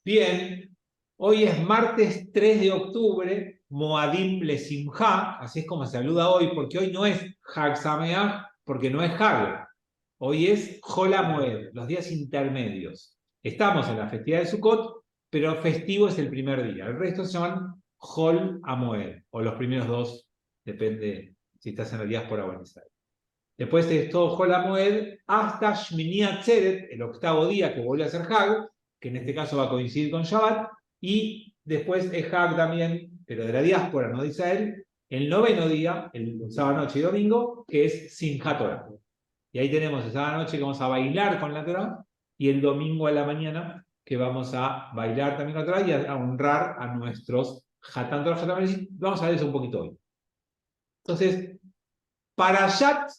Bien, hoy es martes 3 de octubre, Moadim Lesimha, así es como se saluda hoy, porque hoy no es Hag Sameach, porque no es Hag. Hoy es Hol HaMoed, los días intermedios. Estamos en la festividad de Sukkot, pero festivo es el primer día. El resto se llaman Hol HaMoed, o los primeros dos, depende si estás en la diáspora o en Israel. Después es todo Hol HaMoed hasta Shmini Atzeret, el octavo día que vuelve a ser Hag, que en este caso va a coincidir con Shabbat, y después es Hag también, pero de la diáspora, no de Israel, el noveno día, el sábado, noche y domingo, que es Simchat Torah. Y ahí tenemos el sábado noche que vamos a bailar con la Torah, y el domingo a la mañana que vamos a bailar también con la Torah y a honrar a nuestros Hatan Torah, Hatan Bereshit. Vamos a ver eso un poquito hoy. Entonces, Parashat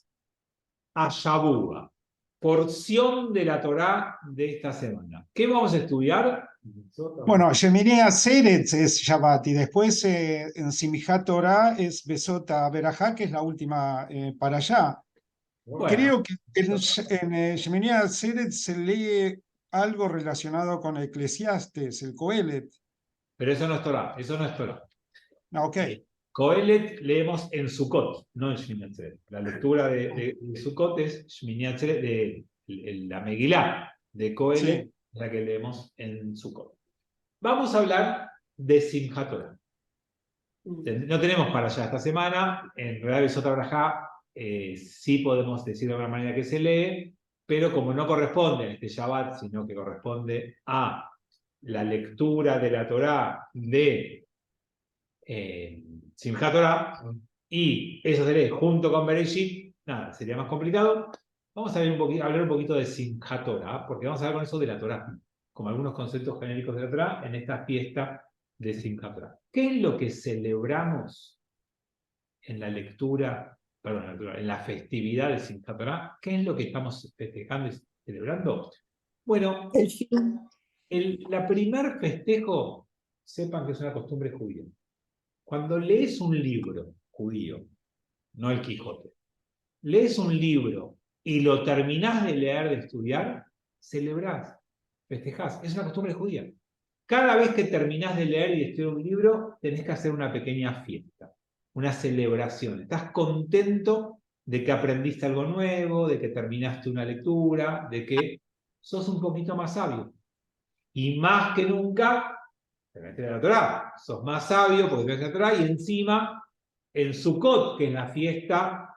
Ashabúa, porción de la Torá de esta semana. ¿Qué vamos a estudiar? Bueno, Shemini Atzeret es Shabbat y después en Simchat Torah es Besota Berajá, que es la última para allá. Bueno, Creo que en Shemini Atzeret se lee algo relacionado con Eclesiastes, el Coelet. pero eso no es Torá, eso no es Torá. Ah, ok. Coelet leemos en Sukkot, no en Shmini Atzeret. La lectura de Sukkot es Shmini Atzeret, de la Megilá de Coelet, Sí. la que leemos en Sukkot. Vamos a hablar de Simchat Torah. No tenemos para allá esta semana, en realidad es otra brajá, sí podemos decir de alguna manera que se lee, pero como no corresponde a este Shabbat, sino que corresponde a la lectura de la Torá de Simchat Torah, y eso se lee junto con Bereshit, nada, sería más complicado. Vamos a ver hablar un poquito de Simchat Torah, porque vamos a hablar con eso de la Torá, como algunos conceptos genéricos de la Torá en esta fiesta de Simchat Torah. ¿Qué es lo que celebramos en la lectura, perdón, en la festividad de Simchat Torah? ¿Qué es lo que estamos festejando y celebrando? Bueno, la primer festejo, sepan que es una costumbre judía. Cuando lees un libro judío, no el Quijote, lees un libro y lo terminás de leer, de estudiar, celebrás, festejás. Es una costumbre judía. Cada vez que terminás de leer y estudiar un libro, tenés que hacer una pequeña fiesta, una celebración. Estás contento de que aprendiste algo nuevo, de que terminaste una lectura, de que sos un poquito más sabio. Y más que nunca, te metes en la Torá, sos más sabio porque te metes en la Torá, y encima, el Sukkot, que es la fiesta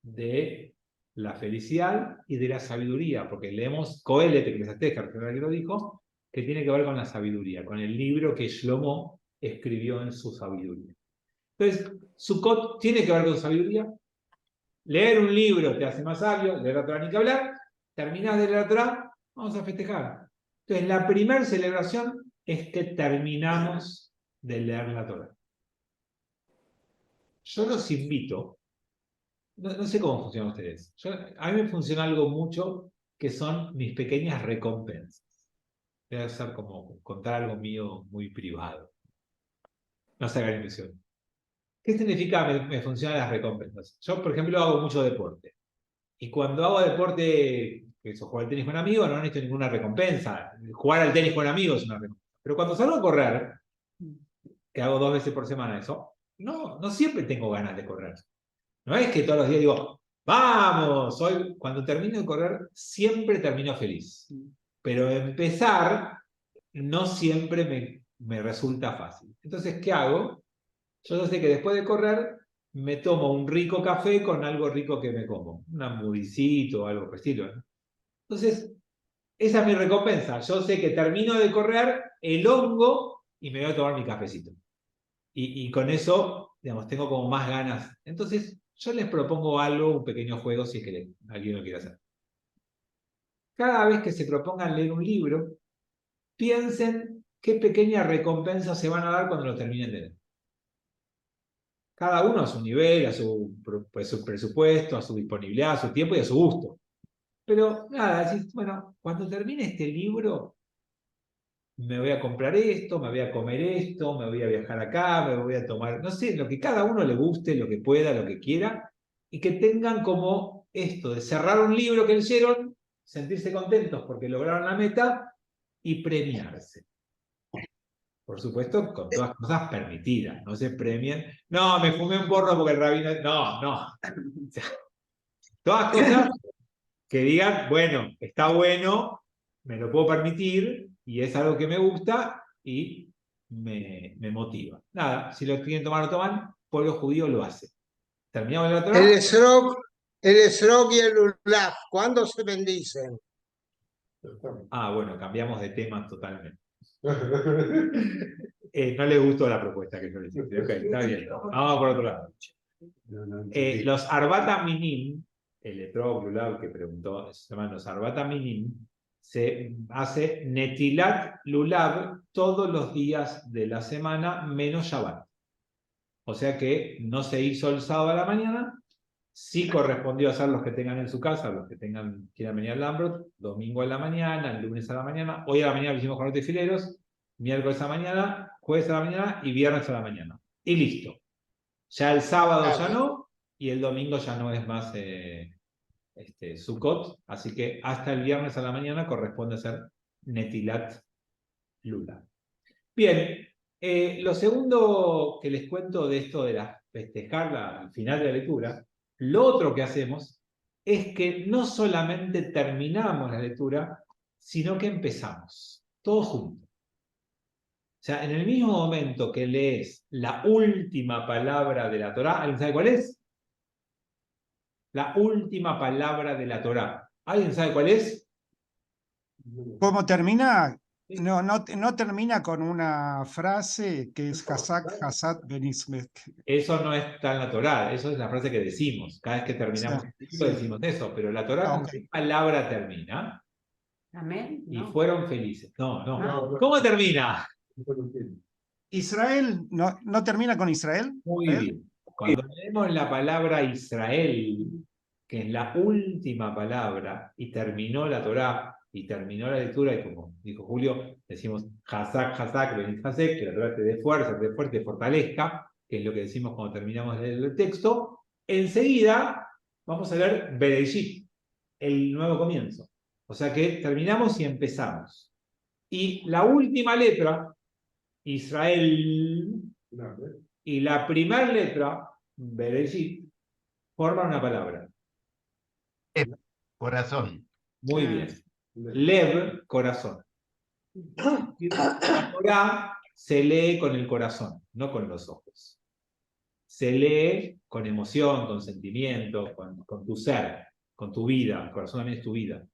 de la felicidad y de la sabiduría, porque leemos Coelet, que lo dijo, que tiene que ver con la sabiduría, con el libro que Shlomo escribió en su sabiduría. Entonces, Sukkot tiene que ver con sabiduría. Leer un libro te hace más sabio, leer la Torá ni que hablar. Terminás de leer la Torá, vamos a festejar. Entonces, la primera celebración es que terminamos de leer la Torá. Yo los invito, no sé cómo funcionan ustedes, a mí me funciona algo mucho que son mis pequeñas recompensas. Voy a hacer como contar algo mío muy privado. No se hagan ilusión. ¿Qué significa me funcionan las recompensas? Yo, por ejemplo, hago mucho deporte. Y cuando hago deporte, que eso, jugar al tenis con amigos, no necesito ninguna recompensa. Jugar al tenis con amigos es una recompensa. Pero cuando salgo a correr, que hago 2 veces por semana eso, no siempre tengo ganas de correr. No es que todos los días digo, vamos, hoy, cuando termino de correr, siempre termino feliz. Pero empezar no siempre me resulta fácil. Entonces, ¿qué hago? Yo sé que después de correr me tomo un rico café con algo rico que me como. Un hamburguisito o algo por el estilo, ¿no? Entonces, esa es mi recompensa. Yo sé que termino de correr, elongo y me voy a tomar mi cafecito. Y con eso, digamos, tengo como más ganas. Entonces, yo les propongo algo, un pequeño juego, si es que alguien lo quiere hacer. Cada vez que se propongan leer un libro, piensen qué pequeña recompensa se van a dar cuando lo terminen de leer. Cada uno a su nivel, a su presupuesto, a su disponibilidad, a su tiempo y a su gusto. Pero nada, decís, bueno, cuando termine este libro, me voy a comprar esto, me voy a comer esto, me voy a viajar acá, me voy a tomar, no sé, lo que cada uno le guste, lo que pueda, lo que quiera, y que tengan como esto de cerrar un libro que leyeron sentirse contentos porque lograron la meta y premiarse. Por supuesto, con todas cosas permitidas. No se premien. No, me fumé un porro porque el rabino... No, no. O sea, todas cosas que digan, bueno, está bueno, me lo puedo permitir y es algo que me gusta y me motiva. Nada, si lo quieren tomar, lo toman. Pueblo judío lo hace. Terminamos la Torah. El esrog y el lulav, ¿cuándo se bendicen? Bueno, cambiamos de tema totalmente. No le gustó la propuesta que yo le hice. Ok, está bien. Vamos por otro lado. Los Arbata Minim, el etrog lulav que preguntó, se llaman los Arbata Minim, se hace Netilat Lulav todos los días de la semana menos Shabbat. O sea que no se hizo el sábado a la mañana, sí correspondió hacer los que tengan en su casa, los que quieran venir al Lambrot, domingo a la mañana, el lunes a la mañana, hoy a la mañana lo hicimos con los tefileros, miércoles a la mañana, jueves a la mañana y viernes a la mañana. Y listo. Ya el sábado ya no, y el domingo ya no es más Sukkot, así que hasta el viernes a la mañana corresponde hacer Netilat Lula. Bien, lo segundo que les cuento de esto de festejar al final de la lectura, lo otro que hacemos es que no solamente terminamos la lectura, sino que empezamos, todos juntos. O sea, en el mismo momento que lees la última palabra de la Torá, ¿alguien sabe cuál es? La última palabra de la Torá. ¿Alguien sabe cuál es? ¿Cómo termina? No termina con una frase que es Hazak, Hazat, Benismet. Eso no está en la Torá, eso es la frase que decimos. Cada vez que terminamos el texto decimos eso, pero la Torá con qué palabra termina. Amén. Y No. fueron felices. No. ¿Cómo termina? Israel, ¿no termina con Israel? Muy bien. Cuando leemos la palabra Israel, que es la última palabra, y terminó la Torá, y terminó la lectura, y como dijo Julio, decimos Hazak, Hazak, Benit Hazek, que la Torá te dé fuerza, te fortalezca, que es lo que decimos cuando terminamos de leer el texto. Enseguida vamos a ver Bereshit, el nuevo comienzo. O sea que terminamos y empezamos. Y la última letra, Israel, y la primera letra, Bereshit, forman una palabra. Corazón. Muy bien. Lev, corazón. La Torá se lee con el corazón, no con los ojos. Se lee con emoción, con sentimiento, con tu ser, con tu vida. El corazón también es tu vida.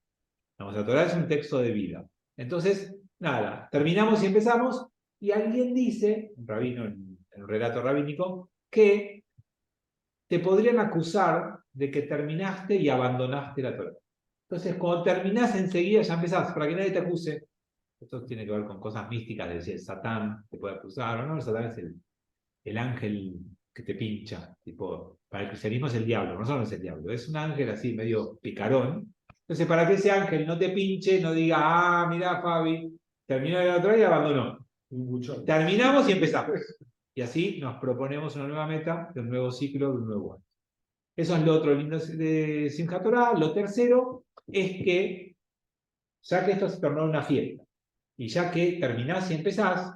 La Torá es un texto de vida. Entonces, nada, terminamos y empezamos, y alguien dice, un rabino en un relato rabínico, que te podrían acusar de que terminaste y abandonaste la Torá. Entonces, cuando terminás enseguida ya empezás, para que nadie te acuse. Esto tiene que ver con cosas místicas, de decir, el Satán te puede acusar o no. El Satán es el ángel que te pincha. Tipo, para el cristianismo es el diablo, no es el diablo, es un ángel así medio picarón. Entonces, para que ese ángel no te pinche, no diga, mirá, Fabi, terminó la Torá y abandonó. Terminamos y empezamos. Y así nos proponemos una nueva meta, de un nuevo ciclo, de un nuevo año. Eso es lo otro lindo de Simchat Torah. Lo tercero es que, ya que esto se tornó una fiesta, y ya que terminás y empezás,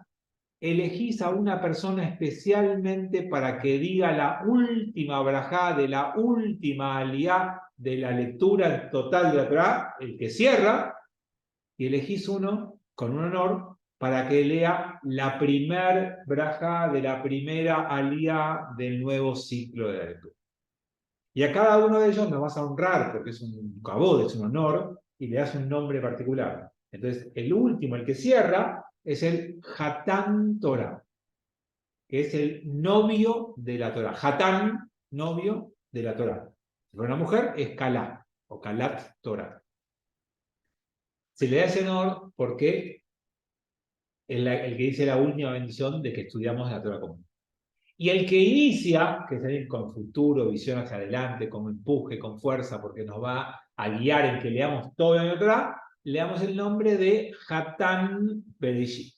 elegís a una persona especialmente para que diga la última brajá de la última aliá de la lectura total de la Torah, el que cierra, y elegís uno con un honor para que lea la primer brajá de la primera aliá del nuevo ciclo de la lectura. Y a cada uno de ellos nos vas a honrar porque es un cabod, es un honor, y le das un nombre particular. Entonces, el último, el que cierra, es el Hatán Torah, que es el novio de la Torah. Hatán, novio de la Torah. Si fuera una mujer, es Kalá, o Kalat Torah. Se le da ese honor porque es el que dice la última bendición de que estudiamos la Torah común. Y el que inicia, que es alguien con futuro, visión hacia adelante, con empuje, con fuerza, porque nos va a guiar en que leamos todo en la Torah, le damos el nombre de Hatán Bereshit.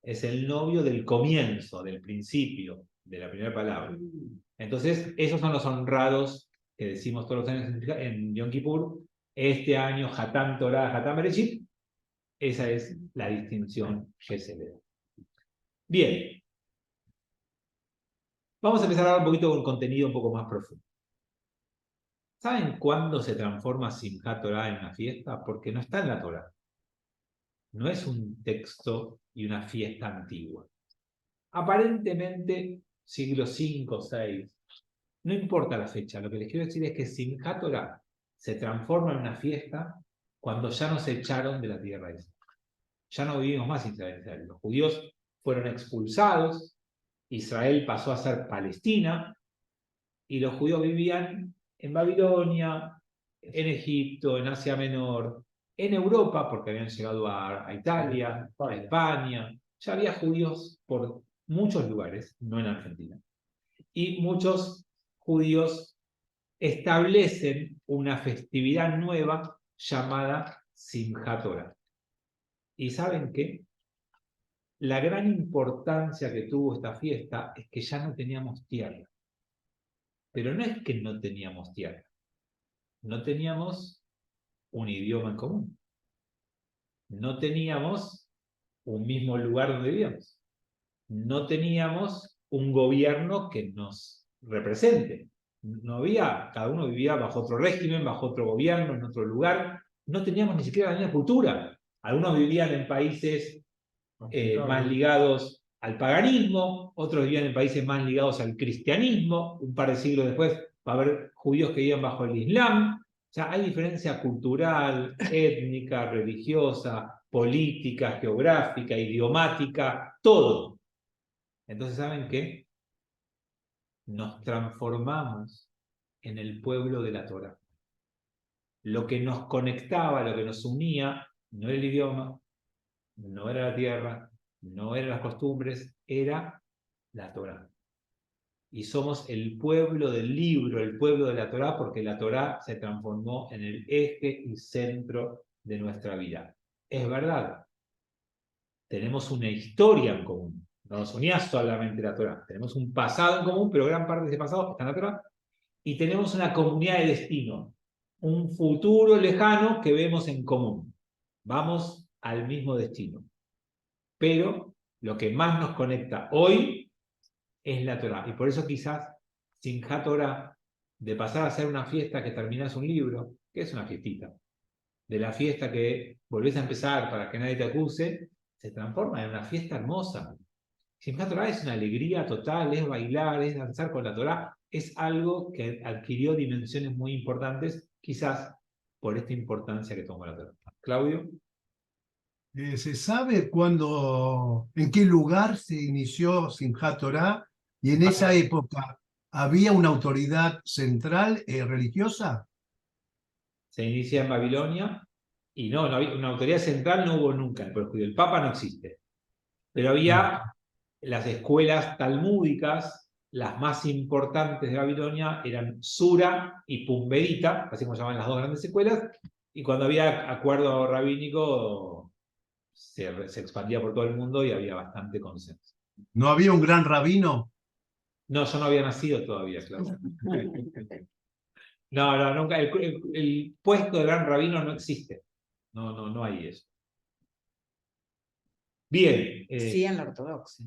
Es el novio del comienzo, del principio, de la primera palabra. Entonces, esos son los honrados que decimos todos los años en Yom Kippur, este año Hatán Torah, Hatán Bereshit. Esa es la distinción que se le da. Bien. Vamos a empezar ahora un poquito con contenido un poco más profundo. ¿Saben cuándo se transforma Simchat Torah en una fiesta? Porque no está en la Torah. No es un texto y una fiesta antigua. Aparentemente, siglo V o VI. No importa la fecha. Lo que les quiero decir es que Simchat Torah se transforma en una fiesta cuando ya nos echaron de la tierra de Israel. Ya no vivimos más en Israel. Los judíos fueron expulsados. Israel pasó a ser Palestina. Y los judíos vivían en Babilonia, en Egipto, en Asia Menor, en Europa, porque habían llegado a Italia, a España. Ya había judíos por muchos lugares, no en Argentina. Y muchos judíos establecen una festividad nueva llamada Simchat Torah. ¿Y saben qué? La gran importancia que tuvo esta fiesta es que ya no teníamos tierra. Pero no es que no teníamos tierra. No teníamos un idioma en común. No teníamos un mismo lugar donde vivíamos. No teníamos un gobierno que nos represente. No había, cada uno vivía bajo otro régimen, bajo otro gobierno, en otro lugar. No teníamos ni siquiera la misma cultura. Algunos vivían en países más ligados al paganismo, otros vivían en países más ligados al cristianismo. Un par de siglos después va a haber judíos que vivían bajo el Islam. O sea, hay diferencia cultural, étnica, religiosa, política, geográfica, idiomática, todo. Entonces, ¿saben qué? Nos transformamos en el pueblo de la Torá. Lo que nos conectaba, lo que nos unía, no era el idioma, no era la tierra, no eran las costumbres, era la Torá. Y somos el pueblo del libro, el pueblo de la Torá, porque la Torá se transformó en el eje y centro de nuestra vida. Es verdad, tenemos una historia en común. No nos unía solamente la Torá. Tenemos un pasado en común, pero gran parte de ese pasado está en la Torá. Y tenemos una comunidad de destino, un futuro lejano que vemos en común. Vamos al mismo destino. Pero lo que más nos conecta hoy es la Torá. Y por eso quizás Simchat Torah, de pasar a ser una fiesta que terminás un libro, que es una fiestita, de la fiesta que volvés a empezar para que nadie te acuse, se transforma en una fiesta hermosa. Simchat Torah es una alegría total, es bailar, es danzar con la Torá, es algo que adquirió dimensiones muy importantes, quizás por esta importancia que tomó la Torá. Claudio. ¿Se sabe cuándo, en qué lugar se inició Simchat Torah? Y en esa época, ¿había una autoridad central religiosa? Se inicia en Babilonia y no había una autoridad central, no hubo nunca en el pueblo judío. El Papa no existe. Pero había las escuelas talmúdicas, las más importantes de Babilonia eran Sura y Pumberita, así como se llaman las dos grandes escuelas, y cuando había acuerdo rabínico se expandía por todo el mundo y había bastante consenso. ¿No había un gran rabino? No, yo no había nacido todavía, claro. No, nunca. El puesto de gran rabino no existe. No hay eso. Bien. Sí, en la ortodoxia.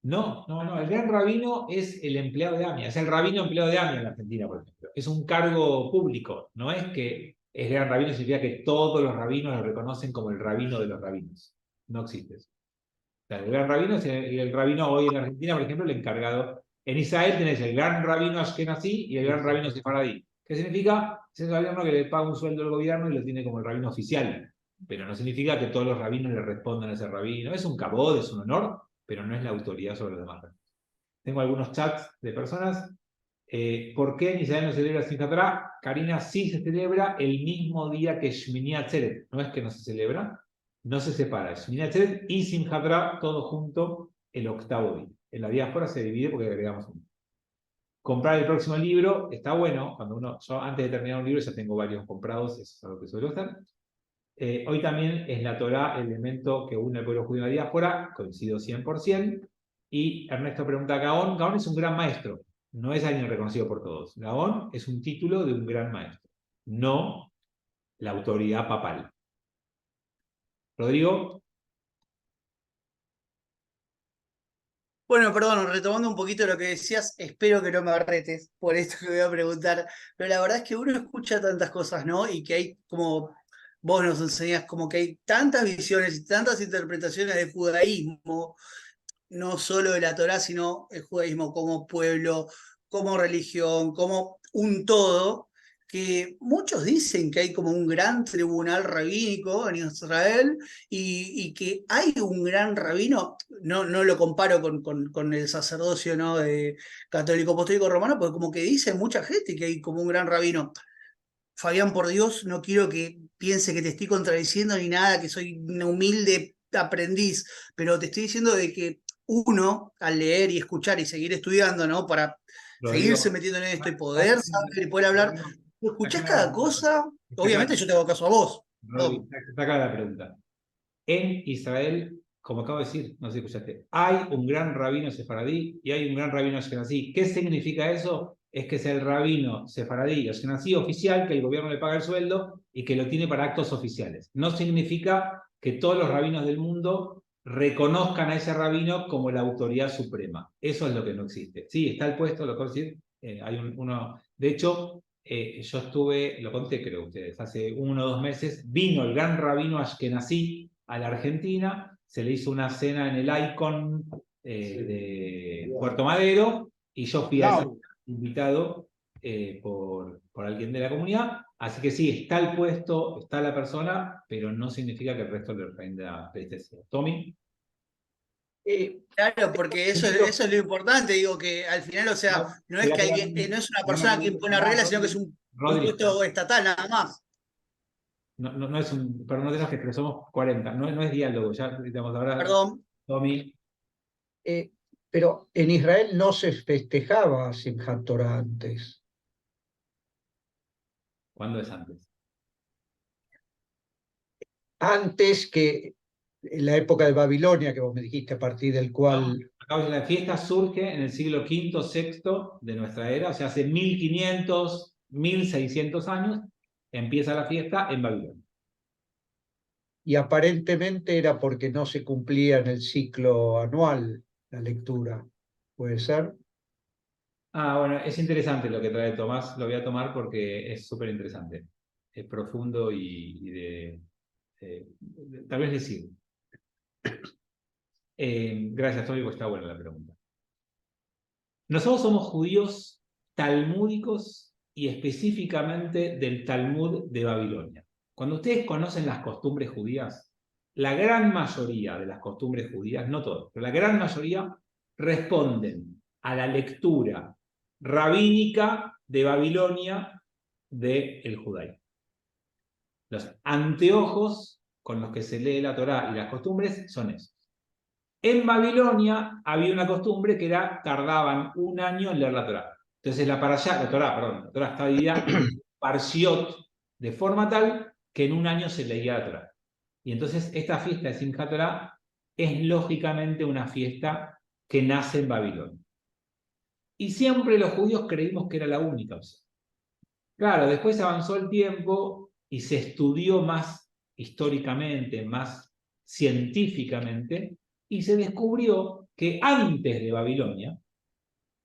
No. El gran rabino es el empleado de AMIA. Es el rabino empleado de AMIA en Argentina, por ejemplo. Es un cargo público. No es que es gran rabino, significa que todos los rabinos lo reconocen como el rabino de los rabinos. No existe eso. O sea, el gran rabino es el rabino hoy en Argentina, por ejemplo, el encargado. En Israel tenés el gran rabino Ashkenazí y el gran rabino Sefaradí. ¿Qué significa? Es el gobierno que le paga un sueldo al gobierno y lo tiene como el rabino oficial. Pero no significa que todos los rabinos le respondan a ese rabino. Es un kabod, es un honor, pero no es la autoridad sobre los demás. Tengo algunos chats de personas. ¿Por qué en Israel no se celebra Simchat Torah? Karina, sí se celebra el mismo día que Shmini Atzeret. No es que no se celebra, no se separa. Shmini Atzeret y Simchat Torah, todo junto, el octavo día. En la diáspora se divide porque agregamos uno. Comprar el próximo libro está bueno. Yo antes de terminar un libro ya tengo varios comprados, eso es algo que suelo hacer. Hoy también es la Torá el elemento que une al pueblo judío a la diáspora, coincido 100%. Y Ernesto pregunta a Gaón. Gaón es un gran maestro, no es alguien reconocido por todos. Gaón es un título de un gran maestro, no la autoridad papal. Rodrigo. Bueno, perdón, retomando un poquito lo que decías, espero que no me arretes por esto que voy a preguntar, pero la verdad es que uno escucha tantas cosas, ¿no? Y que hay como, vos nos enseñás, como que hay tantas visiones y tantas interpretaciones del judaísmo, no solo de la Torá, sino el judaísmo como pueblo, como religión, como un todo, que muchos dicen que hay como un gran tribunal rabínico en Israel y que hay un gran rabino, no lo comparo con el sacerdocio, ¿no?, de católico apostólico romano, porque como que dice mucha gente que hay como un gran rabino. Fabián, por Dios, no quiero que piense que te estoy contradiciendo ni nada, que soy un humilde aprendiz, pero te estoy diciendo de que uno, al leer y escuchar y seguir estudiando, ¿no? Para Rodrigo, seguirse metiendo en esto y poder saber y poder hablar, escuchás está cada clara, cosa, está obviamente clara, yo te hago caso a vos. Rodrigo, está clara la pregunta. En Israel, como acabo de decir, no sé si escuchaste, hay un gran rabino sefaradí y hay un gran rabino ashkenazí. ¿Qué significa eso? Es que es el rabino sefaradí o ashkenazí oficial, que el gobierno le paga el sueldo y que lo tiene para actos oficiales. No significa que todos los rabinos del mundo reconozcan a ese rabino como la autoridad suprema. Eso es lo que no existe. Sí, está el puesto, lo puedo decir, hay uno. De hecho, yo estuve, lo conté creo ustedes, hace 1 o 2 meses, vino el gran rabino ashkenazí a la Argentina, se le hizo una cena en el Icon de Puerto Madero y yo fui a ese invitado por alguien de la comunidad, así que sí, está el puesto, está la persona, pero no significa que el resto le rinda pleitesía. ¿Tommy? Claro, porque eso es lo importante, digo que al final, o sea, no es que alguien, no es una persona que impone reglas, sino que es un puesto estatal nada más. No es un, perdón, no te enojes, pero somos 40, no es diálogo, ya digamos ahora, Perdón. Tommy. Pero en Israel no se festejaba Simchat Torah antes. ¿Cuándo es antes? Antes que en la época de Babilonia, que vos me dijiste, a partir del cual... La fiesta surge en el siglo V, VI de nuestra era, o sea, hace 1500, 1600 años, empieza la fiesta en Babilonia. Y aparentemente era porque no se cumplía en el ciclo anual la lectura. ¿Puede ser? Bueno, es interesante lo que trae Tomás, lo voy a tomar porque es súper interesante. Es profundo y tal vez le sirve. Gracias, Tommy, porque está buena la pregunta. Nosotros somos judíos talmúdicos y específicamente del Talmud de Babilonia. Cuando ustedes conocen las costumbres judías, la gran mayoría de las costumbres judías, no todas, pero la gran mayoría responden a la lectura rabínica de Babilonia del judaísmo. Los anteojos con los que se lee la Torá y las costumbres son esos. En Babilonia había una costumbre que era, tardaban 1 año en leer la Torá. Entonces la Torá estaba dividida en parshiot de forma tal que en 1 año se leía la Torá. Y entonces esta fiesta de Simchat Torah es lógicamente una fiesta que nace en Babilonia. Y siempre los judíos creímos que era la única opción. Claro, después avanzó el tiempo y se estudió más históricamente, más científicamente, y se descubrió que antes de Babilonia,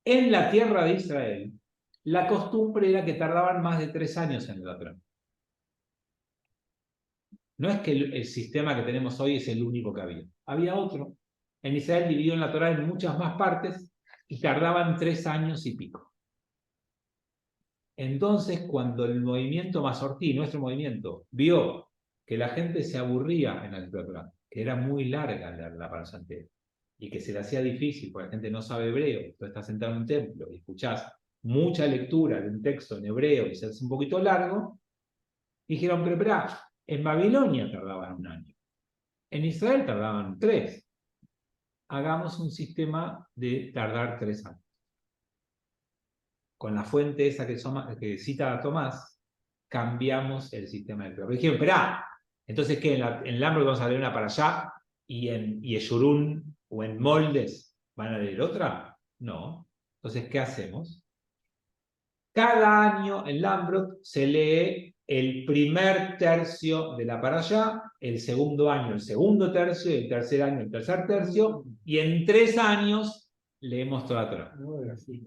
en la tierra de Israel, la costumbre era que tardaban más de 3 años en la Torá. No es que el sistema que tenemos hoy es el único que había. Había otro. En Israel dividieron la Torá en muchas más partes y tardaban 3 años y pico. Entonces, cuando el movimiento Masortí, nuestro movimiento, vio que la gente se aburría en la lectura, que era muy larga la parasha entera, y que se le hacía difícil, porque la gente no sabe hebreo, tú estás sentado en un templo y escuchás mucha lectura de un texto en hebreo y se hace un poquito largo, dijeron, pero esperá, en Babilonia tardaban 1 año, en Israel tardaban 3. Hagamos un sistema de tardar 3 años. Con la fuente esa que cita a Tomás, cambiamos el sistema de prueba. Dijeron, esperá, entonces ¿qué? En el Lambert vamos a leer una para allá y en Yeshurun o en Moldes van a leer otra. No. Entonces, ¿qué hacemos? Cada año en Lambrot se lee el primer tercio de la parashá, el segundo año el segundo tercio, y el tercer año el tercer tercio, y en 3 años leemos toda la Torá.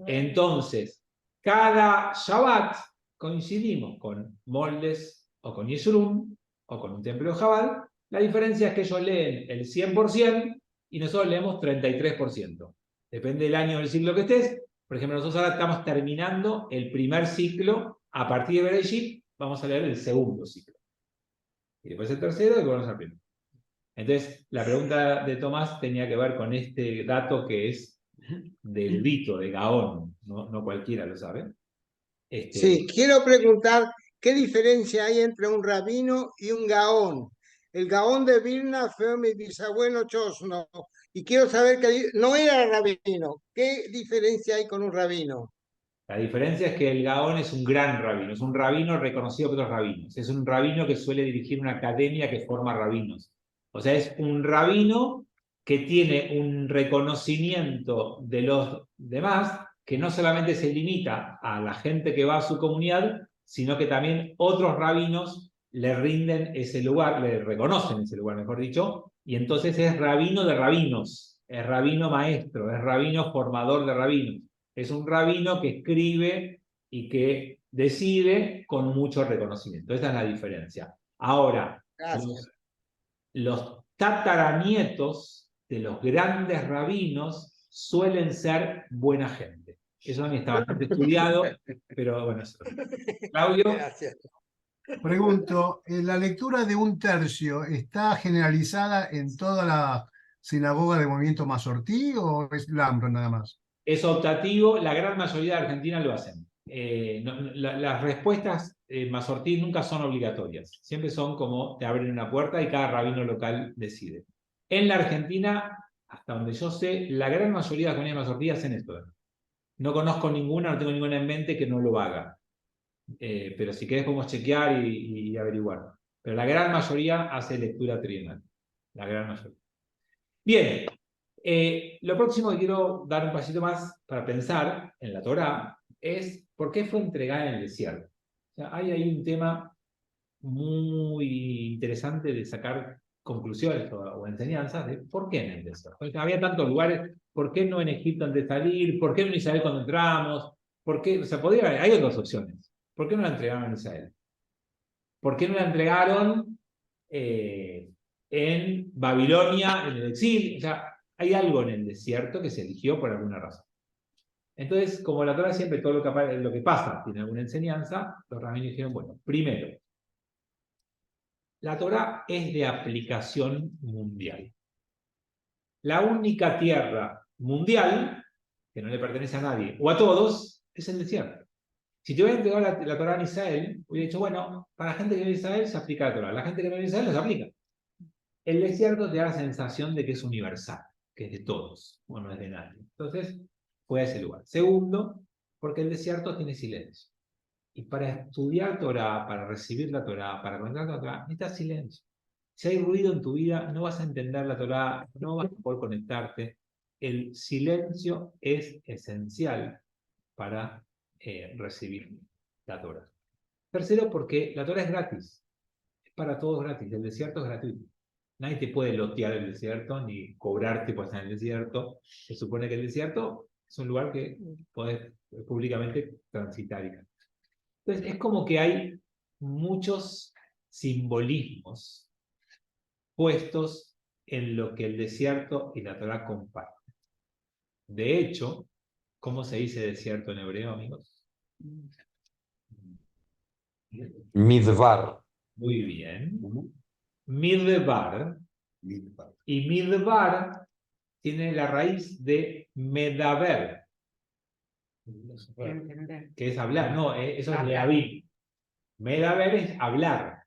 Entonces, cada Shabbat coincidimos con Moldes o con Yeshurun o con un templo de Jabal. La diferencia es que ellos leen el 100% y nosotros leemos 33%. Depende del año del ciclo que estés. Por ejemplo, nosotros ahora estamos terminando el primer ciclo. A partir de Bereshit vamos a leer el segundo ciclo. Y después el tercero y volvemos al primero. Entonces, la pregunta de Tomás tenía que ver con este dato que es del rito, de Gaón. No cualquiera lo sabe. Sí, quiero preguntar qué diferencia hay entre un rabino y un gaón. El gaón de Vilna fue mi bisabuelo Chosno y quiero saber que no era rabino. ¿Qué diferencia hay con un rabino? La diferencia es que el Gaón es un gran rabino, es un rabino reconocido por otros rabinos. Es un rabino que suele dirigir una academia que forma rabinos. O sea, es un rabino que tiene un reconocimiento de los demás que no solamente se limita a la gente que va a su comunidad, sino que también otros rabinos le rinden ese lugar, le reconocen ese lugar, mejor dicho, y entonces es rabino de rabinos, es rabino maestro, es rabino formador de rabinos. Es un rabino que escribe y que decide con mucho reconocimiento. Esa es la diferencia. Ahora, los tataranietos de los grandes rabinos suelen ser buena gente. Eso también está bastante estudiado, pero bueno. Claudio. Gracias. Pregunto, ¿la lectura de un tercio está generalizada en toda la sinagoga de movimiento Masortí o es Lambro nada más? Es optativo, la gran mayoría de Argentina lo hacen. Las respuestas Masortí nunca son obligatorias, siempre son como te abren una puerta y cada rabino local decide. En la Argentina, hasta donde yo sé, la gran mayoría de las comunidades Masortí hacen esto. No conozco ninguna, no tengo ninguna en mente que no lo haga. Pero si querés podemos chequear y averiguar. Pero la gran mayoría hace lectura trienal. La gran mayoría. Bien. Lo próximo que quiero dar un pasito más para pensar en la Torá es por qué fue entregada en el desierto. O sea, hay ahí un tema muy interesante de sacar conclusiones o enseñanzas de por qué en el desierto. Porque había tantos lugares, ¿por qué no en Egipto antes de salir? ¿Por qué no en Israel cuando entramos? ¿Por qué? O sea, hay otras opciones. ¿Por qué no la entregaron en Israel? ¿Por qué no la entregaron en Babilonia, en el exilio? O sea, hay algo en el desierto que se eligió por alguna razón. Entonces, como la Torá siempre todo lo que pasa tiene alguna enseñanza, los rabinos dijeron, bueno, primero, la Torá es de aplicación mundial. La única tierra mundial, que no le pertenece a nadie, o a todos, es el desierto. Si te hubiera entregado la Torá en Israel, hubiera dicho, bueno, para la gente que vive en Israel se aplica la Torá, la gente que no vive en Israel no se aplica. El desierto te da la sensación de que es universal, que es de todos, o no es de nadie. Entonces, fue a ese lugar. Segundo, porque el desierto tiene silencio. Y para estudiar Torá, para recibir la Torá, para contar la Torá, necesitas silencio. Si hay ruido en tu vida, no vas a entender la Torá, no vas a poder conectarte. El silencio es esencial para recibir la Torá. Tercero, porque la Torá es gratis. Es para todos gratis. El desierto es gratuito. Nadie te puede lotear el desierto ni cobrarte por estar en el desierto. Se supone que el desierto es un lugar que podés públicamente transitar. Entonces, es como que hay muchos simbolismos puestos en lo que el desierto y la Torá comparten. De hecho, ¿cómo se dice desierto en hebreo, amigos? Midbar. Muy bien. Midbar. Y Midbar tiene la raíz de medaber, que es hablar. No, eso es leavim. Medaber es hablar.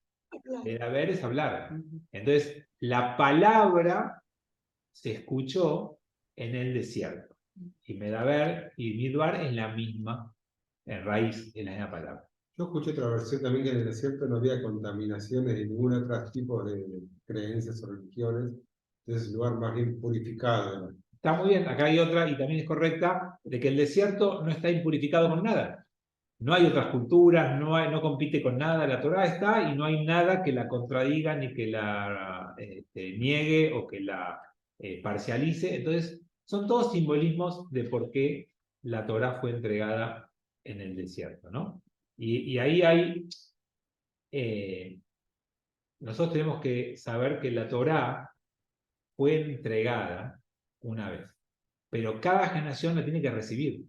Medaber es hablar. Entonces, la palabra se escuchó en el desierto. Y medaber y midbar es la misma raíz, es la misma palabra. Yo escuché otra versión también que en el desierto no había contaminaciones de ningún otro tipo de creencias o religiones. Entonces es un lugar más bien purificado, ¿no? Está muy bien, acá hay otra y también es correcta, de que el desierto no está impurificado con nada. No hay otras culturas, no compite con nada, la Torá está y no hay nada que la contradiga ni que la niegue o que la parcialice. Entonces, son todos simbolismos de por qué la Torá fue entregada en el desierto, ¿no? Y ahí hay... nosotros tenemos que saber que la Torá fue entregada una vez, pero cada generación la tiene que recibir.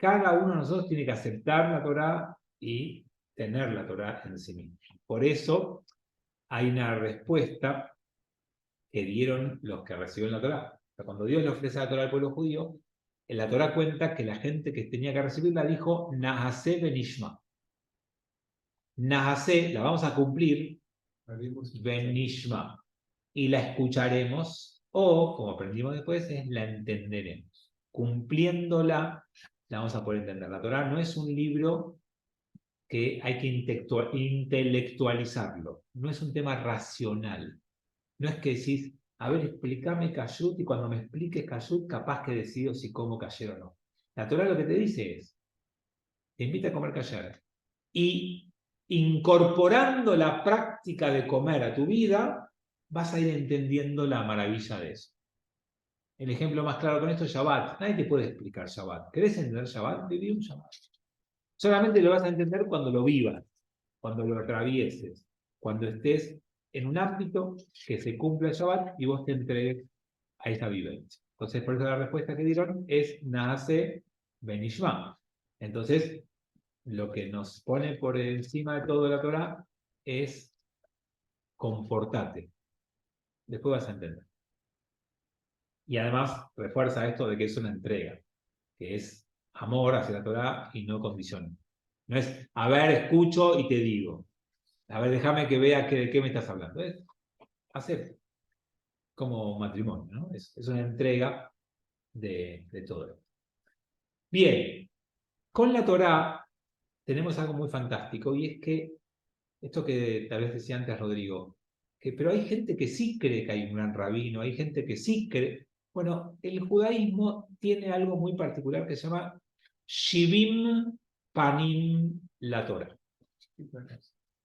Cada uno de nosotros tiene que aceptar la Torá y tener la Torá en sí mismo. Por eso hay una respuesta que dieron los que recibieron la Torá. O sea, cuando Dios le ofrece la Torá al pueblo judío, en la Torá cuenta que la gente que tenía que recibirla dijo Nahasé benishma. Nahasé, la vamos a cumplir, benishma. Y la escucharemos, o, como aprendimos después, la entenderemos. Cumpliéndola, la vamos a poder entender. La Torá no es un libro que hay que intelectualizarlo. No es un tema racional. No es que decís, a ver, explícame Kashrut, y cuando me expliques Kashrut, capaz que decido si como kasher o no. La Torá lo que te dice es, te invita a comer kasher. Y incorporando la práctica de comer a tu vida, vas a ir entendiendo la maravilla de eso. El ejemplo más claro con esto es Shabbat. Nadie te puede explicar Shabbat. ¿Querés entender Shabbat? Viví un Shabbat. Solamente lo vas a entender cuando lo vivas, cuando lo atravieses, cuando estés en un ámbito que se cumpla el Shabbat y vos te entregues a esa vivencia. Entonces, por eso la respuesta que dieron es Nahasé benishma. Entonces, lo que nos pone por encima de todo la Torá es comportate. Después vas a entender. Y además refuerza esto de que es una entrega, que es amor hacia la Torá y no condición. No es, a ver, escucho y te digo. A ver, déjame que vea de qué me estás hablando. Es hacer como matrimonio, ¿no? Es una entrega de todo esto. Bien, con la Torá tenemos algo muy fantástico y es que, esto que tal vez decía antes Rodrigo, pero hay gente que sí cree que hay un gran rabino, hay gente que sí cree. Bueno, el judaísmo tiene algo muy particular que se llama Shivim Panim la Torah.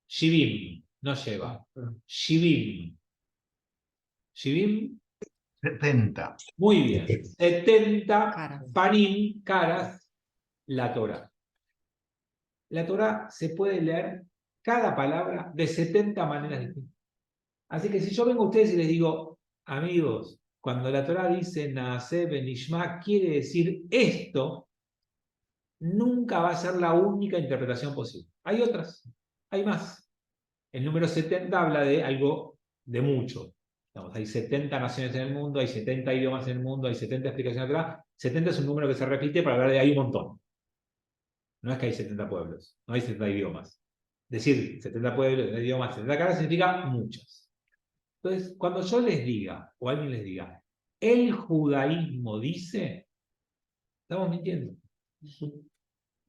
Shivim, no lleva. Shivim. Shivim. 70. Muy bien. 70 Panim, caras, la Torah. La Torah se puede leer cada palabra de 70 maneras distintas. Así que si yo vengo a ustedes y les digo, amigos, cuando la Torah dice Naaseh benishma, quiere decir esto, nunca va a ser la única interpretación posible. Hay otras, hay más. El número 70 habla de algo de mucho. Digamos, hay 70 naciones en el mundo, hay 70 idiomas en el mundo, hay 70 explicaciones de la Torah. 70 es un número que se repite para hablar de hay un montón. No es que hay 70 pueblos, no hay 70 idiomas. Decir 70 pueblos, 70 idiomas, 70 caras significa muchas. Entonces, cuando yo les diga, o alguien les diga, el judaísmo dice, estamos mintiendo.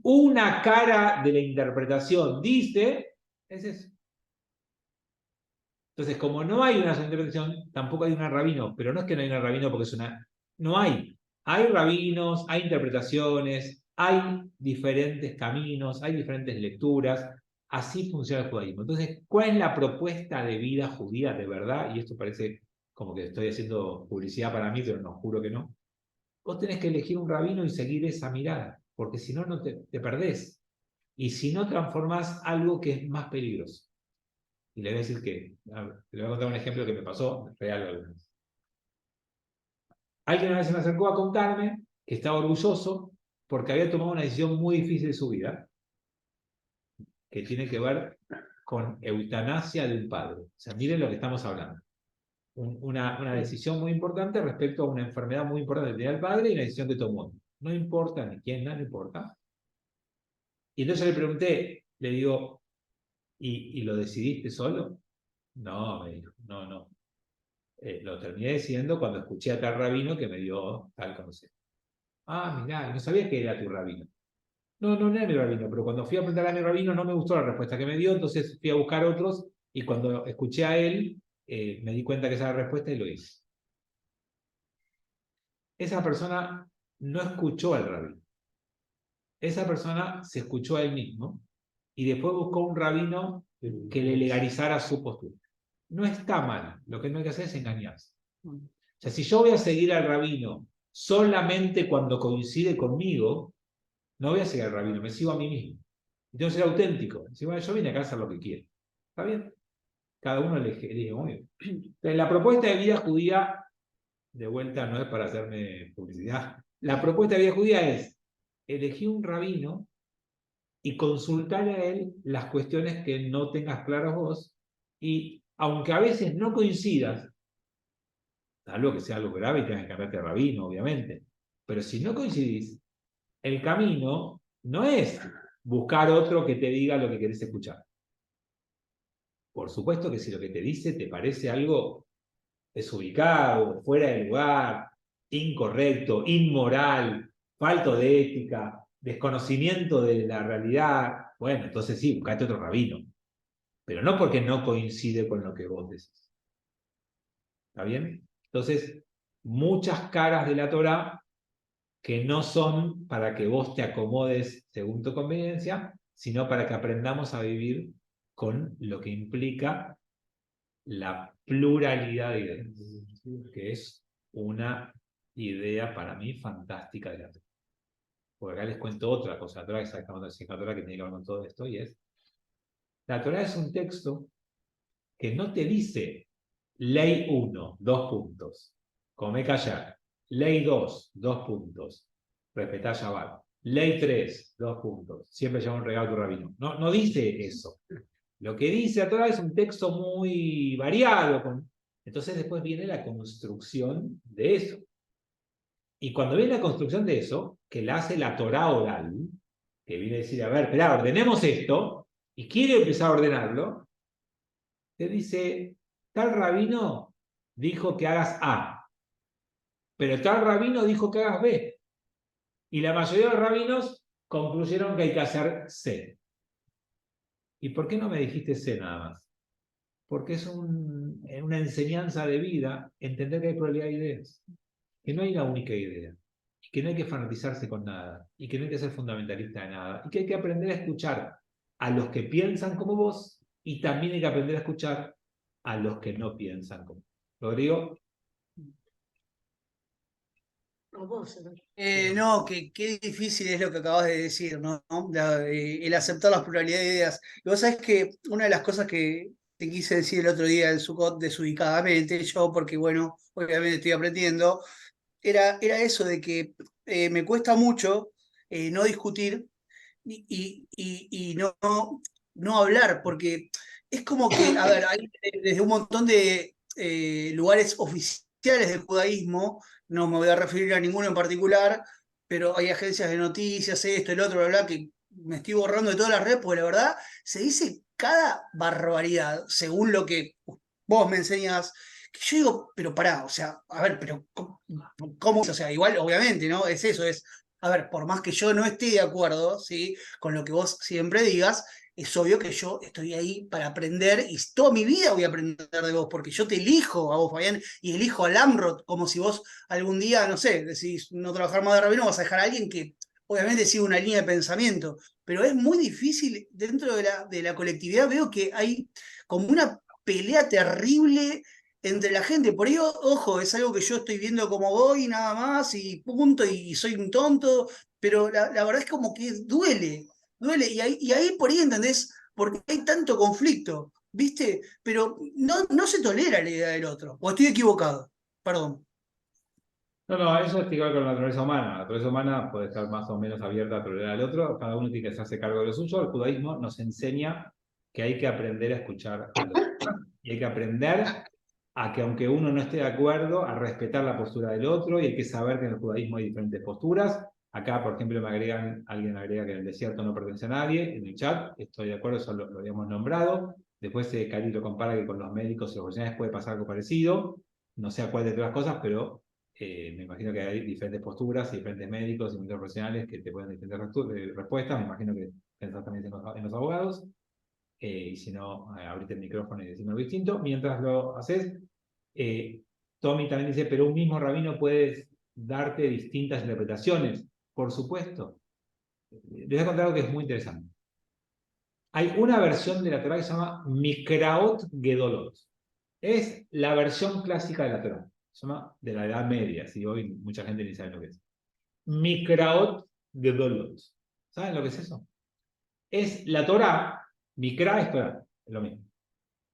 Una cara de la interpretación dice, es eso. Entonces, como no hay una sola interpretación, tampoco hay un rabino, pero no es que no hay un rabino porque es una... No hay. Hay rabinos, hay interpretaciones, hay diferentes caminos, hay diferentes lecturas. Así funciona el judaísmo. Entonces, ¿cuál es la propuesta de vida judía de verdad? Y esto parece como que estoy haciendo publicidad para mí, pero no, juro que no. Vos tenés que elegir un rabino y seguir esa mirada, porque si no, te perdés. Y si no, transformás algo que es más peligroso. Y le voy a decir que, le voy a contar un ejemplo que me pasó real alguna vez. Alguien una vez se me acercó a contarme que estaba orgulloso porque había tomado una decisión muy difícil de su vida, que tiene que ver con eutanasia de un padre. O sea, miren lo que estamos hablando. Una decisión muy importante respecto a una enfermedad muy importante que tenía el padre y una decisión que tomó. No importa ni quién, no importa. Y entonces le pregunté, le digo, ¿y lo decidiste solo? No, me dijo, no. Lo terminé diciendo cuando escuché a tal rabino que me dio tal consejo. Ah, mirá, no sabía que era tu rabino. No era mi rabino, pero cuando fui a preguntar a mi rabino no me gustó la respuesta que me dio, entonces fui a buscar otros y cuando escuché a él me di cuenta que esa era la respuesta y lo hice. Esa persona no escuchó al rabino. esa persona se escuchó a él mismo y después buscó un rabino que le legalizara su postura. No está mal, lo que no hay que hacer es engañarse. O sea, si yo voy a seguir al rabino solamente cuando coincide conmigo, no voy a seguir al rabino, me sigo a mí mismo. Y tengo que ser auténtico. Decir, bueno, yo vine acá a hacer lo que quiero. ¿Está bien? Cada uno elige muy bien. Entonces, la propuesta de vida judía, de vuelta, no es para hacerme publicidad. La propuesta de vida judía es elegir un rabino y consultarle a él las cuestiones que no tengas claras vos, y aunque a veces no coincidas, salvo que sea algo grave y tengas que cambiarte de rabino, obviamente, pero si no coincidís, el camino no es buscar otro que te diga lo que querés escuchar. Por supuesto que si lo que te dice te parece algo desubicado, fuera de lugar, incorrecto, inmoral, falto de ética, desconocimiento de la realidad, bueno, entonces sí, buscate otro rabino. Pero no porque no coincide con lo que vos decís. ¿Está bien? Entonces, muchas caras de la Torá que no son para que vos te acomodes según tu conveniencia, sino para que aprendamos a vivir con lo que implica la pluralidad de ideas, que es una idea para mí fantástica de la Torá. Porque acá les cuento otra cosa, la Torá que tiene que ver con todo esto, y es, la Torá es un texto que no te dice ley 1, 2 puntos, come callar, ley 2, 2 puntos, respetar Shabbat, ley 3, 2 puntos, siempre lleva un regalo a tu rabino. No, no dice eso. Lo que dice atrás es un texto muy variado. Entonces después viene la construcción de eso. Y cuando viene la construcción de eso, que la hace la Torá oral, que viene a decir, a ver, espera, ordenemos esto, y quiere empezar a ordenarlo, te dice, tal rabino dijo que hagas A, pero tal rabino dijo que hagas B. Y la mayoría de los rabinos concluyeron que hay que hacer C. ¿Y por qué no me dijiste C nada más? Porque es una enseñanza de vida entender que hay pluralidad de ideas, que no hay una única idea, y que no hay que fanatizarse con nada, y que no hay que ser fundamentalista de nada, y que hay que aprender a escuchar a los que piensan como vos, y también hay que aprender a escuchar a los que no piensan como vos. Rodrigo. No, qué difícil es lo que acabas de decir, ¿no? El aceptar las pluralidades de ideas. Y vos sabés que una de las cosas que te quise decir el otro día en Sukkot desubicadamente, yo, porque bueno, obviamente estoy aprendiendo, era eso de que me cuesta mucho no discutir y no hablar, porque es como que, a ver, hay desde un montón de lugares oficiales del judaísmo, no me voy a referir a ninguno en particular, pero hay agencias de noticias, esto, el otro, bla, bla, que me estoy borrando de todas las redes, porque la verdad se dice cada barbaridad, según lo que vos me enseñas, que yo digo, pero pará, o sea, a ver, pero ¿cómo? O sea, igual, obviamente, ¿no? Es eso, a ver, por más que yo no esté de acuerdo, ¿sí? Con lo que vos siempre digas, es obvio que yo estoy ahí para aprender y toda mi vida voy a aprender de vos, porque yo te elijo a vos, Fabián, y elijo al Amrot, como si vos algún día, no sé, decís no trabajar más de rabino, vas a dejar a alguien que obviamente sigue una línea de pensamiento, pero es muy difícil dentro de la colectividad, veo que hay como una pelea terrible entre la gente. Por ello, ojo, es algo que yo estoy viendo como voy, nada más, y punto, y soy un tonto, pero la verdad es como que duele, y ahí por ahí entendés, porque hay tanto conflicto, ¿viste? Pero no se tolera la idea del otro, o estoy equivocado, perdón. No, eso es igual con la naturaleza humana. La naturaleza humana puede estar más o menos abierta a tolerar al otro, cada uno tiene que hacerse cargo de lo suyo. El judaísmo nos enseña que hay que aprender a escuchar a los otros. Y hay que aprender a que aunque uno no esté de acuerdo, a respetar la postura del otro, y hay que saber que en el judaísmo hay diferentes posturas. Acá, por ejemplo, alguien agrega que en el desierto no pertenece a nadie, en el chat, estoy de acuerdo, eso lo habíamos nombrado. Después Cari lo compara que con los médicos y los profesionales puede pasar algo parecido, no sé a cuál de todas las cosas, pero me imagino que hay diferentes posturas, y diferentes médicos y diferentes profesionales que te pueden dar diferentes respuestas. Me imagino que pensás también en los abogados. Y si no, abrite el micrófono y decime algo distinto. Mientras lo haces, Tommy también dice, pero un mismo rabino puede darte distintas interpretaciones. Por supuesto. Les voy a contar algo que es muy interesante. Hay una versión de la Torá que se llama Mikraot Gedolot. Es la versión clásica de la Torá. Se llama de la Edad Media. ¿Sí? Hoy mucha gente ni sabe lo que es. Mikraot Gedolot. ¿Saben lo que es eso? Es la Torá. Mikra es Torá. Es lo mismo.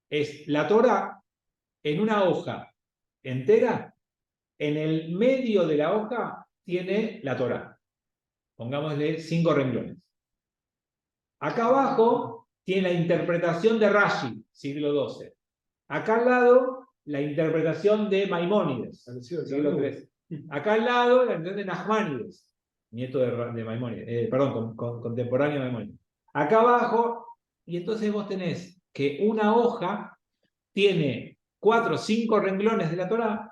Es la Torá en una hoja entera. En el medio de la hoja tiene la Torá. Pongámosle 5 renglones. Acá abajo tiene la interpretación de Rashi, siglo XII. Acá al lado, la interpretación de Maimónides, siglo III. Acá al lado, la interpretación de Nachmanides, nieto de Maimónides, perdón, contemporáneo de Maimónides. Acá abajo, y entonces vos tenés que una hoja tiene 4 o 5 renglones de la Torá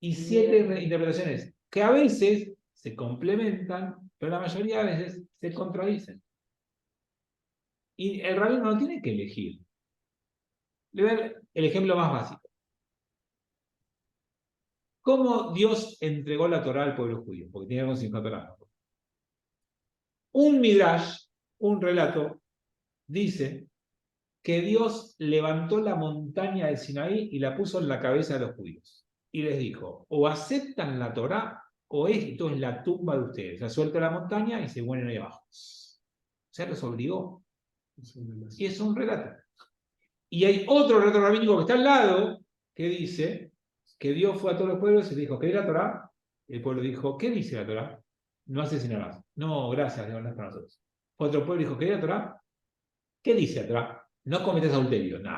y 7 interpretaciones, que a veces se complementan, pero la mayoría de veces se contradicen. Y el rabino no tiene que elegir. Le voy a dar el ejemplo más básico. ¿Cómo Dios entregó la Torá al pueblo judío? Porque tiene algo sin Torá. Un midrash, un relato, dice que Dios levantó la montaña de Sinaí y la puso en la cabeza de los judíos. Y les dijo, o aceptan la Torá o esto es la tumba de ustedes. O sea, suelta la montaña y se mueren ahí abajo. O sea, los obligó. Y es un relato. Y hay otro relato rabínico que está al lado, que dice que Dios fue a todos los pueblos y le dijo, ¿querés la Torá? El pueblo dijo, ¿qué dice la Torá? No asesinarás. No, gracias, Dios, no es para nosotros. Otro pueblo dijo, ¿querés la Torá? ¿Qué dice la Torá? No cometés adulterio. No,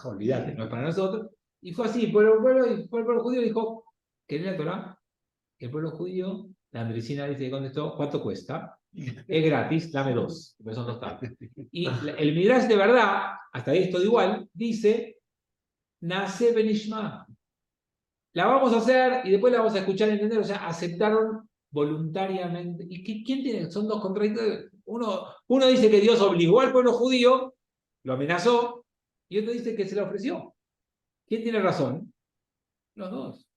olvídate, no es para nosotros. Y fue así, el pueblo judío dijo, ¿querés la Torá? El pueblo judío, la Andresina dice que contestó, ¿cuánto cuesta? Es gratis, dame 2, porque son 2 tablas. Y el Midrash de verdad, hasta ahí es todo igual, dice, nace Benishma. La vamos a hacer y después la vamos a escuchar y entender, o sea, aceptaron voluntariamente. ¿Y quién tiene? Son 2 contradictorios. Uno dice que Dios obligó al pueblo judío, lo amenazó, y otro dice que se lo ofreció. ¿Quién tiene razón? Los 2.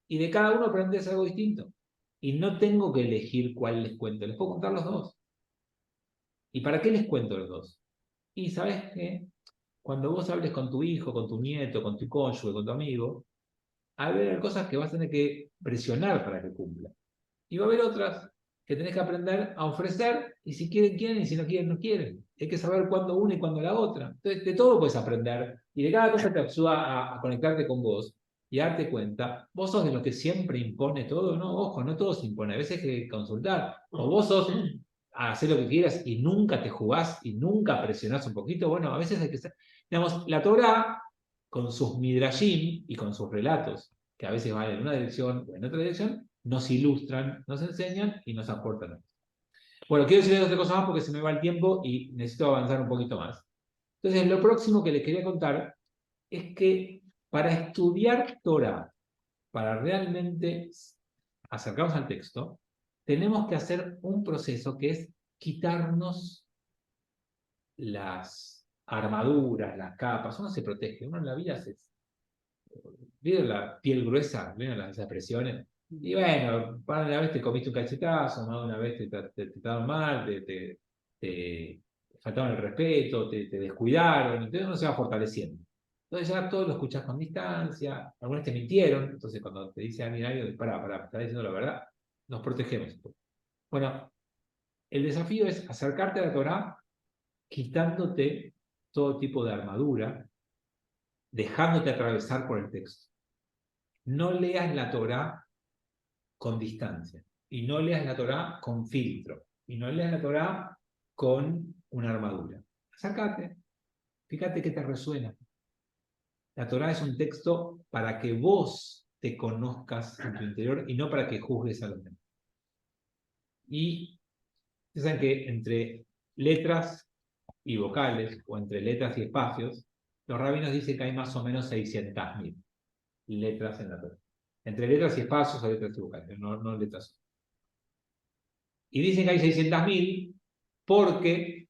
Y de cada uno aprendes algo distinto. Y no tengo que elegir cuál les cuento, les puedo contar los 2. ¿Y para qué les cuento los 2? Y sabes qué, cuando vos hables con tu hijo, con tu nieto, con tu cónyuge, con tu amigo, va a haber cosas que vas a tener que presionar para que cumpla. Y va a haber otras que tenés que aprender a ofrecer, y si quieren, quieren, y si no quieren, no quieren. Hay que saber cuándo una y cuándo la otra. Entonces, de todo puedes aprender, y de cada cosa te ayuda a conectarte con vos y a darte cuenta. Vos sos de los que siempre impone todo, no, ojo, no todo se impone, a veces hay que consultar. O vos sos a hacer lo que quieras y nunca te jugás y nunca presionás un poquito. Bueno, a veces hay que ser. Digamos, la Torá, con sus midrashim y con sus relatos, que a veces van en una dirección o en otra dirección, nos ilustran, nos enseñan y nos aportan. Bueno, quiero decirles otra cosa más porque se me va el tiempo y necesito avanzar un poquito más. Entonces, lo próximo que les quería contar es que para estudiar Torah, para realmente acercarnos al texto, tenemos que hacer un proceso que es quitarnos las armaduras, las capas. Uno se protege, uno en la vida se... ¿Vieron la piel gruesa? ¿Vieron las expresiones? Y bueno, una vez te comiste un cachetazo, ¿no? Una vez te trataron mal, te faltaron el respeto, te descuidaron, entonces uno se va fortaleciendo. Entonces ya todo lo escuchás con distancia, algunos te mintieron, entonces cuando te dice alguien algo, pará, está diciendo la verdad, nos protegemos. Bueno, el desafío es acercarte a la Torá quitándote todo tipo de armadura, dejándote atravesar por el texto. No leas la Torá con distancia, y no leas la Torá con filtro, y no leas la Torá con una armadura. Acércate, fíjate qué te resuena. La Torá es un texto para que vos te conozcas en tu interior y no para que juzgues a los demás. Y ustedes saben que entre letras y vocales, o entre letras y espacios, los rabinos dicen que hay más o menos 600.000 letras en la Torá. Entre letras y espacios o letras y vocales, no letras. Y dicen que hay 600.000 porque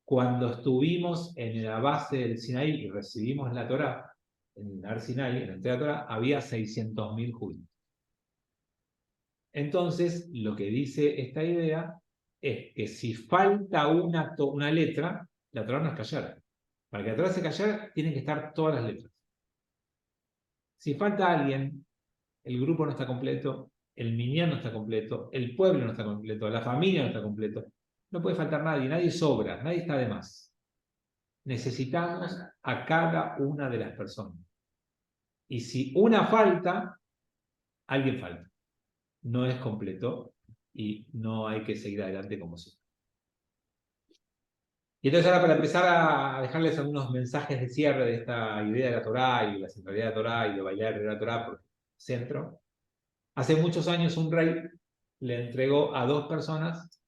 cuando estuvimos en la base del Sinaí y recibimos la Torá, en Ar Sinai, en la entrega de la Torá, había 600.000 judíos. Entonces, lo que dice esta idea es que si falta una letra, la Torá no es callar. Para que la Torá se callar, tienen que estar todas las letras. Si falta alguien, el grupo no está completo, el minyan no está completo, el pueblo no está completo, la familia no está completo. No puede faltar nadie, nadie sobra, nadie está de más. Necesitamos a cada una de las personas. Y si una falta, alguien falta. No es completo y no hay que seguir adelante como si. Y entonces ahora para empezar a dejarles algunos mensajes de cierre de esta idea de la Torá y la centralidad de la Torá y de bailar de la Torá por centro. Hace muchos años un rey le entregó a 2 personas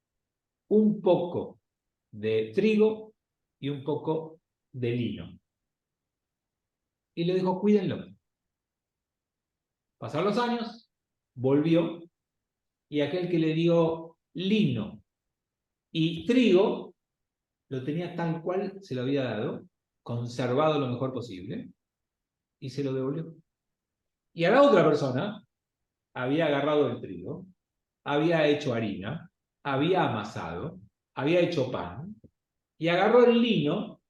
un poco de trigo y un poco de lino. Y le dijo, cuídenlo. Pasaron los años, volvió, y aquel que le dio lino y trigo, lo tenía tal cual se lo había dado, conservado lo mejor posible, y se lo devolvió. Y a la otra persona había agarrado el trigo, había hecho harina, había amasado, había hecho pan, y agarró el lino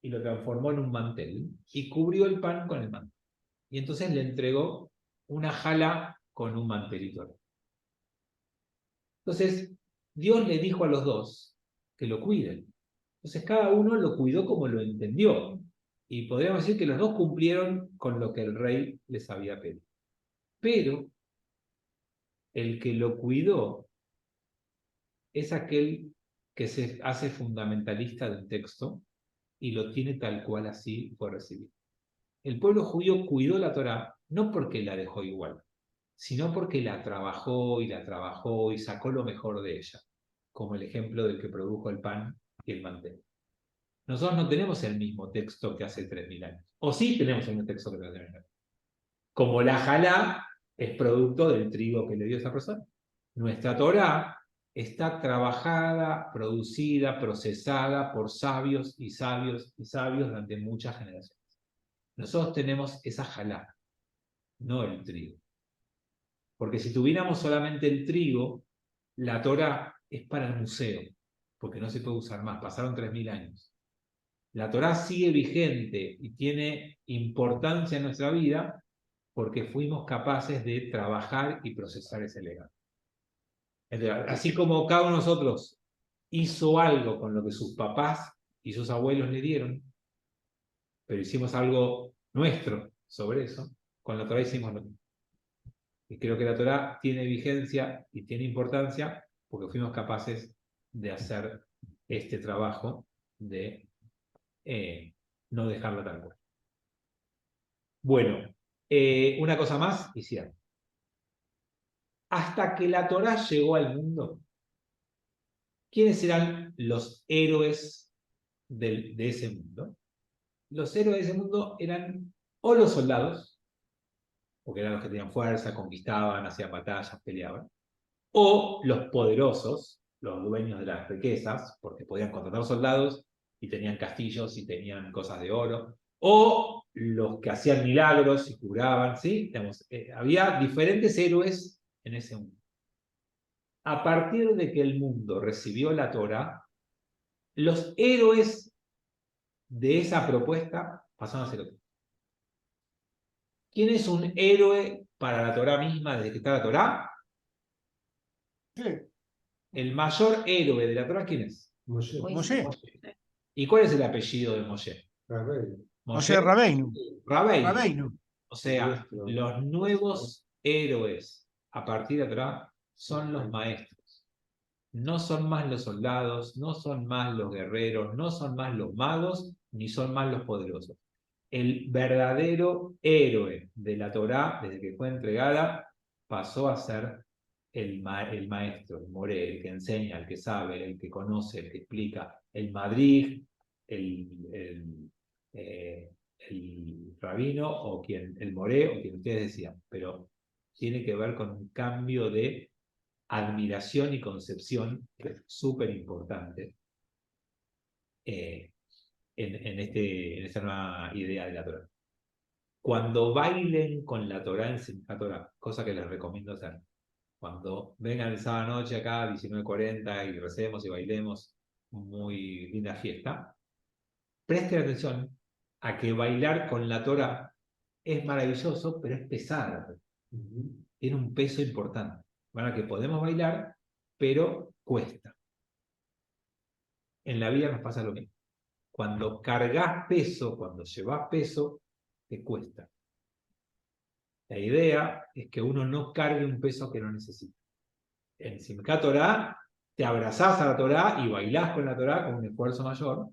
y lo transformó en un mantel, y cubrió el pan con el mantel. Y entonces le entregó una jala con un mantelito. Entonces, Dios le dijo a los 2 que lo cuiden. Entonces, cada uno lo cuidó como lo entendió. Y podríamos decir que los 2 cumplieron con lo que el rey les había pedido. Pero el que lo cuidó es aquel que se hace fundamentalista del texto y lo tiene tal cual así fue recibido. El pueblo judío cuidó la Torá no porque la dejó igual, sino porque la trabajó y sacó lo mejor de ella, como el ejemplo del que produjo el pan y el mantel. Nosotros no tenemos el mismo texto que hace 3000 años, o sí tenemos el mismo texto que hace 3000 años. Como la jalá es producto del trigo que le dio esa persona. Nuestra Torá está trabajada, producida, procesada por sabios y sabios y sabios durante muchas generaciones. Nosotros tenemos esa jalá, no el trigo. Porque si tuviéramos solamente el trigo, la Torá es para el museo, porque no se puede usar más, pasaron 3000 años. La Torá sigue vigente y tiene importancia en nuestra vida porque fuimos capaces de trabajar y procesar ese legado. Así como cada uno de nosotros hizo algo con lo que sus papás y sus abuelos le dieron, pero hicimos algo nuestro sobre eso, con la Torá hicimos lo mismo. Y creo que la Torá tiene vigencia y tiene importancia porque fuimos capaces de hacer este trabajo de no dejarla tan cual. Bueno, una cosa más y cierro. Hasta que la Torá llegó al mundo, ¿quiénes eran los héroes de ese mundo? Los héroes de ese mundo eran o los soldados, porque eran los que tenían fuerza, conquistaban, hacían batallas, peleaban, o los poderosos, los dueños de las riquezas, porque podían contratar soldados y tenían castillos y tenían cosas de oro, o los que hacían milagros y curaban, ¿sí? Digamos, había diferentes héroes en ese mundo. A partir de que el mundo recibió la Torá, los héroes de esa propuesta pasaron a ser otros. ¿Quién es un héroe para la Torá misma desde que está la Torá? Sí. El mayor héroe de la Torá, ¿quién es? Moshe. ¿Y cuál es el apellido de Moshe? Moshe Rabbeinu. Rabbeinu. O sea, los nuevos héroes a partir de la Torá son los maestros. No son más los soldados, no son más los guerreros, no son más los magos, ni son más los poderosos. El verdadero héroe de la Torá, desde que fue entregada, pasó a ser el maestro, el moré, el que enseña, el que sabe, el que conoce, el que explica, el madrid, el rabino o el moré o quien ustedes decían, pero tiene que ver con un cambio de admiración y concepción que es súper importante en esta nueva idea de la Torá. Cuando bailen con la Torá en Simchat Torá, cosa que les recomiendo hacer, Cuando vengan el sábado noche acá, 19:40, y recemos y bailemos, muy linda fiesta, presten atención a que bailar con la Torá es maravilloso, pero es pesada. Tiene un peso importante. Bueno, que podemos bailar, pero cuesta. En la vida nos pasa lo mismo. Cuando cargas peso, cuando llevas peso, te cuesta. La idea es que uno no cargue un peso que no necesita. En Simchat Torah, te abrazás a la Torah y bailás con la Torah con un esfuerzo mayor.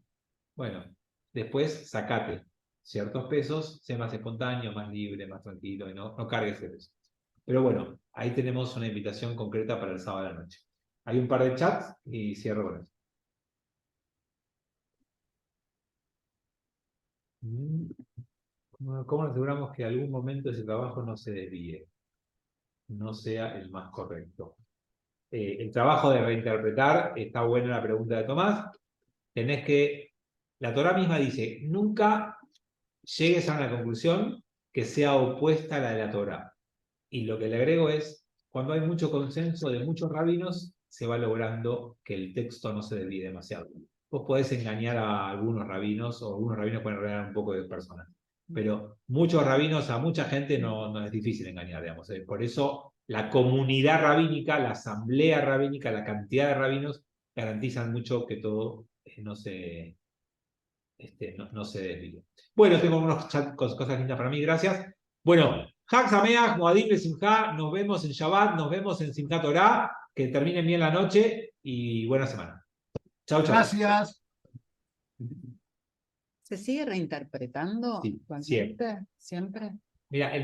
Bueno, después sacate ciertos pesos, sé más espontáneo, más libre, más tranquilo, y no cargues el peso. Pero bueno, ahí tenemos una invitación concreta para el sábado de la noche. Hay un par de chats y cierro con eso. ¿Cómo aseguramos que algún momento ese trabajo no se desvíe? No sea el más correcto. El trabajo de reinterpretar, está buena la pregunta de Tomás. Tenés que, la Torá misma dice, nunca llegues a una conclusión que sea opuesta a la de la Torá. Y lo que le agrego es, cuando hay mucho consenso de muchos rabinos, se va logrando que el texto no se desvíe demasiado. Vos podés engañar a algunos rabinos, o algunos rabinos pueden regalar un poco de personas. Pero muchos rabinos, a mucha gente no es difícil engañar, digamos. Por eso la comunidad rabínica, la asamblea rabínica, la cantidad de rabinos garantizan mucho que todo no se desvíe. Bueno, tengo unos chats con cosas lindas para mí, gracias. Bueno, Hag Sameach, Moadim Besimcha, nos vemos en Shabbat, nos vemos en Simchat Torah, que terminen bien la noche y buena semana. Chau, chau. Gracias. ¿Se sigue reinterpretando? Sí, ¿Siempre? ¿Siempre? Mira,